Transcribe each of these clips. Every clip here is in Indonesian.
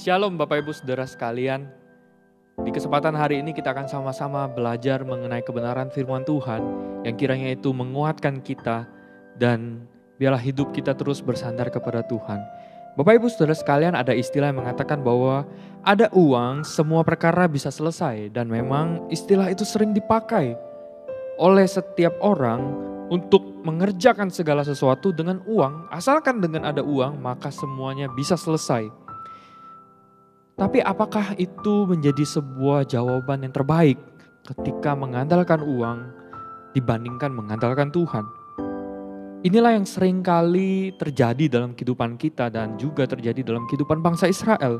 Shalom Bapak Ibu Saudara sekalian. Di kesempatan hari ini kita akan sama-sama belajar mengenai kebenaran firman Tuhan yang kiranya itu menguatkan kita dan biarlah hidup kita terus bersandar kepada Tuhan. Bapak Ibu Saudara sekalian, ada istilah yang mengatakan bahwa ada uang semua perkara bisa selesai, dan memang istilah itu sering dipakai oleh setiap orang untuk mengerjakan segala sesuatu dengan uang. Asalkan dengan ada uang maka semuanya bisa selesai. Tapi apakah itu menjadi sebuah jawaban yang terbaik ketika mengandalkan uang dibandingkan mengandalkan Tuhan? Inilah yang sering kali terjadi dalam kehidupan kita dan juga terjadi dalam kehidupan bangsa Israel.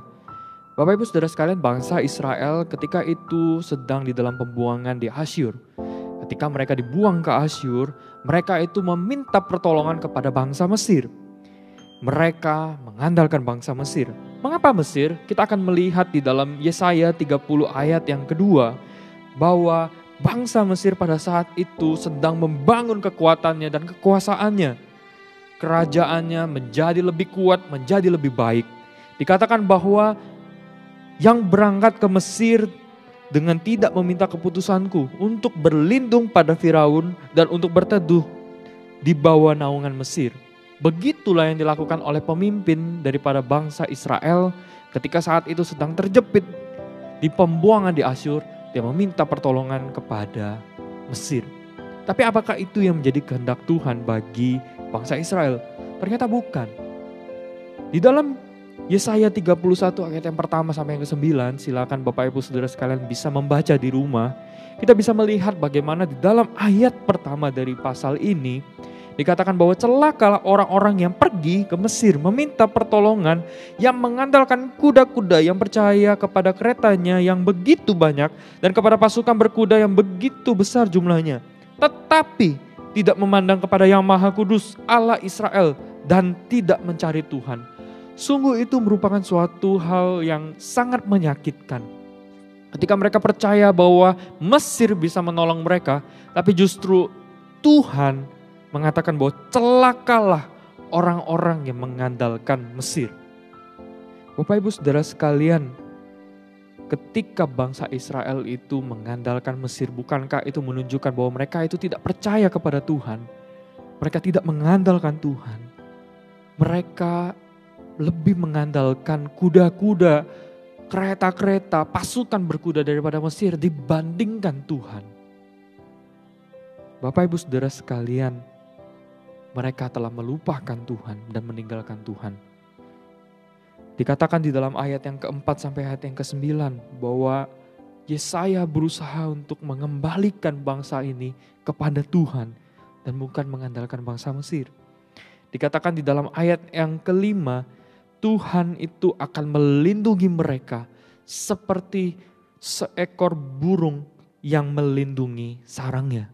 Bapak Ibu Saudara sekalian, bangsa Israel ketika itu sedang di dalam pembuangan di Asyur. Ketika mereka dibuang ke Asyur, mereka itu meminta pertolongan kepada bangsa Mesir. Mereka mengandalkan bangsa Mesir. Mengapa Mesir? Kita akan melihat di dalam Yesaya 30 ayat yang kedua bahwa bangsa Mesir pada saat itu sedang membangun kekuatannya dan kekuasaannya. Kerajaannya menjadi lebih kuat, menjadi lebih baik. Dikatakan bahwa yang berangkat ke Mesir dengan tidak meminta keputusanku untuk berlindung pada Firaun dan untuk berteduh di bawah naungan Mesir. Begitulah yang dilakukan oleh pemimpin daripada bangsa Israel ketika saat itu sedang terjepit di pembuangan di Asyur. Dia meminta pertolongan kepada Mesir. Tapi apakah itu yang menjadi kehendak Tuhan bagi bangsa Israel? Ternyata bukan. Di dalam Yesaya 31 ayat yang pertama sampai yang ke-9, silakan Bapak Ibu Saudara sekalian bisa membaca di rumah. Kita bisa melihat bagaimana di dalam ayat pertama dari pasal ini dikatakan bahwa celakalah orang-orang yang pergi ke Mesir meminta pertolongan, yang mengandalkan kuda-kuda, yang percaya kepada keretanya yang begitu banyak dan kepada pasukan berkuda yang begitu besar jumlahnya. Tetapi tidak memandang kepada Yang Maha Kudus Allah Israel dan tidak mencari Tuhan. Sungguh itu merupakan suatu hal yang sangat menyakitkan. Ketika mereka percaya bahwa Mesir bisa menolong mereka, tapi justru Tuhan mengatakan bahwa celakalah orang-orang yang mengandalkan Mesir. Bapak Ibu Saudara sekalian, ketika bangsa Israel itu mengandalkan Mesir, bukankah itu menunjukkan bahwa mereka itu tidak percaya kepada Tuhan? Mereka tidak mengandalkan Tuhan. Mereka lebih mengandalkan kuda-kuda, kereta-kereta, pasukan berkuda daripada Mesir dibandingkan Tuhan. Bapak Ibu Saudara sekalian, mereka telah melupakan Tuhan dan meninggalkan Tuhan. Dikatakan di dalam ayat yang keempat sampai ayat yang ke-9 bahwa Yesaya berusaha untuk mengembalikan bangsa ini kepada Tuhan dan bukan mengandalkan bangsa Mesir. Dikatakan di dalam ayat yang kelima, Tuhan itu akan melindungi mereka seperti seekor burung yang melindungi sarangnya.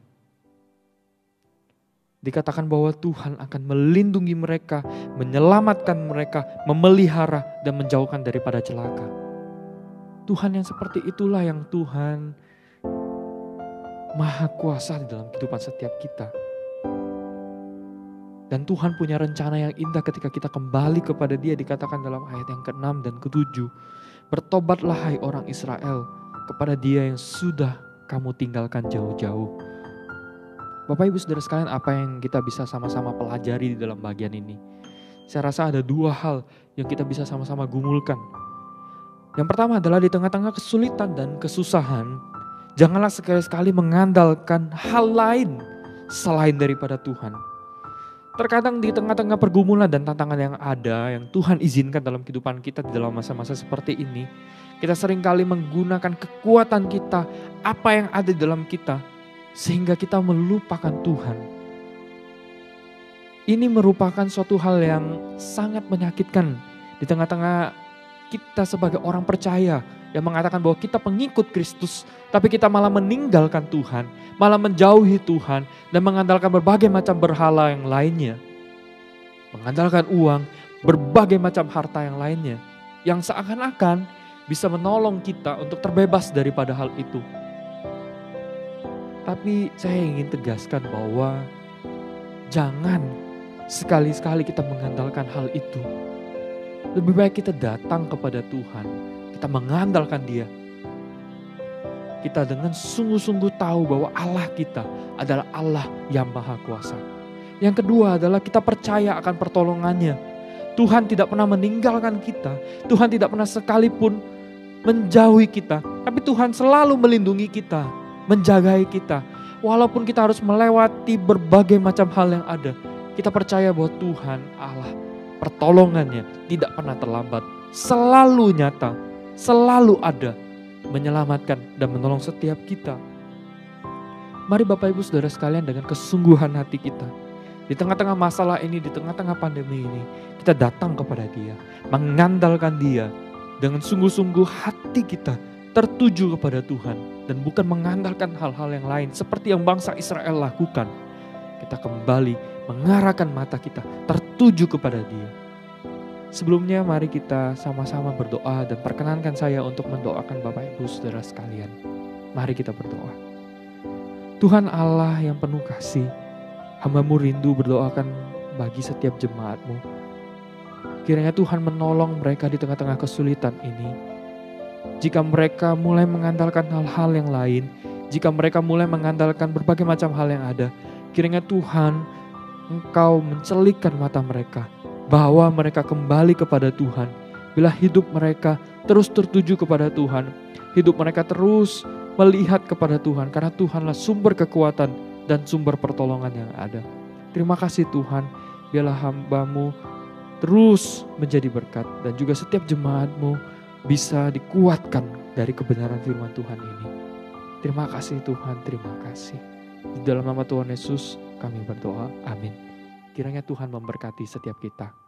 Dikatakan bahwa Tuhan akan melindungi mereka, menyelamatkan mereka, memelihara dan menjauhkan daripada celaka. Tuhan yang seperti itulah yang Tuhan Maha Kuasa di dalam kehidupan setiap kita. Dan Tuhan punya rencana yang indah ketika kita kembali kepada Dia. Dikatakan dalam ayat yang ke-6 dan ke-7. Bertobatlah hai orang Israel kepada Dia yang sudah kamu tinggalkan jauh-jauh. Bapak Ibu Saudara sekalian, apa yang kita bisa sama-sama pelajari di dalam bagian ini? Saya rasa ada dua hal yang kita bisa sama-sama gumulkan. Yang pertama adalah di tengah-tengah kesulitan dan kesusahan, janganlah sekali-sekali mengandalkan hal lain selain daripada Tuhan. Terkadang di tengah-tengah pergumulan dan tantangan yang ada, yang Tuhan izinkan dalam kehidupan kita di dalam masa-masa seperti ini, kita seringkali menggunakan kekuatan kita, apa yang ada di dalam kita, sehingga kita melupakan Tuhan. Ini merupakan suatu hal yang sangat menyakitkan di tengah-tengah kita sebagai orang percaya yang mengatakan bahwa kita pengikut Kristus, tapi kita malah meninggalkan Tuhan, malah menjauhi Tuhan dan mengandalkan berbagai macam berhala yang lainnya. Mengandalkan uang, berbagai macam harta yang lainnya yang seakan-akan bisa menolong kita untuk terbebas daripada hal itu. Tapi saya ingin tegaskan bahwa jangan sekali-sekali kita mengandalkan hal itu. Lebih baik kita datang kepada Tuhan, kita mengandalkan Dia. Kita dengan sungguh-sungguh tahu bahwa Allah kita adalah Allah yang Maha Kuasa. Yang kedua adalah kita percaya akan pertolongannya. Tuhan tidak pernah meninggalkan kita. Tuhan tidak pernah sekalipun menjauhi kita. Tapi Tuhan selalu melindungi kita, menjagai kita. Walaupun kita harus melewati berbagai macam hal yang ada. Kita percaya bahwa Tuhan Allah, pertolongannya tidak pernah terlambat. Selalu nyata, selalu ada. Menyelamatkan dan menolong setiap kita. Mari Bapak Ibu Saudara sekalian dengan kesungguhan hati kita. Di tengah-tengah masalah ini, di tengah-tengah pandemi ini, kita datang kepada Dia. Mengandalkan Dia. Dengan sungguh-sungguh hati kita tertuju kepada Tuhan. Dan bukan mengandalkan hal-hal yang lain seperti yang bangsa Israel lakukan. Kita kembali mengarahkan mata kita tertuju kepada Dia. Sebelumnya mari kita sama-sama berdoa dan perkenankan saya untuk mendoakan Bapak Ibu Saudara sekalian. Mari kita berdoa. Tuhan Allah yang penuh kasih, hamba-Mu rindu berdoakan bagi setiap jemaat-Mu. Kiranya Tuhan menolong mereka di tengah-tengah kesulitan ini. Jika mereka mulai mengandalkan hal-hal yang lain, jika mereka mulai mengandalkan berbagai macam hal yang ada, kiranya Tuhan Engkau mencelikkan mata mereka, bahwa mereka kembali kepada Tuhan. Bila hidup mereka terus tertuju kepada Tuhan, hidup mereka terus melihat kepada Tuhan, karena Tuhanlah sumber kekuatan dan sumber pertolongan yang ada. Terima kasih Tuhan, biarlah hamba-Mu terus menjadi berkat, dan juga setiap jemaat-Mu bisa dikuatkan dari kebenaran firman Tuhan ini. Terima kasih Tuhan, terima kasih. Di dalam nama Tuhan Yesus kami berdoa, amin. Kiranya Tuhan memberkati setiap kita.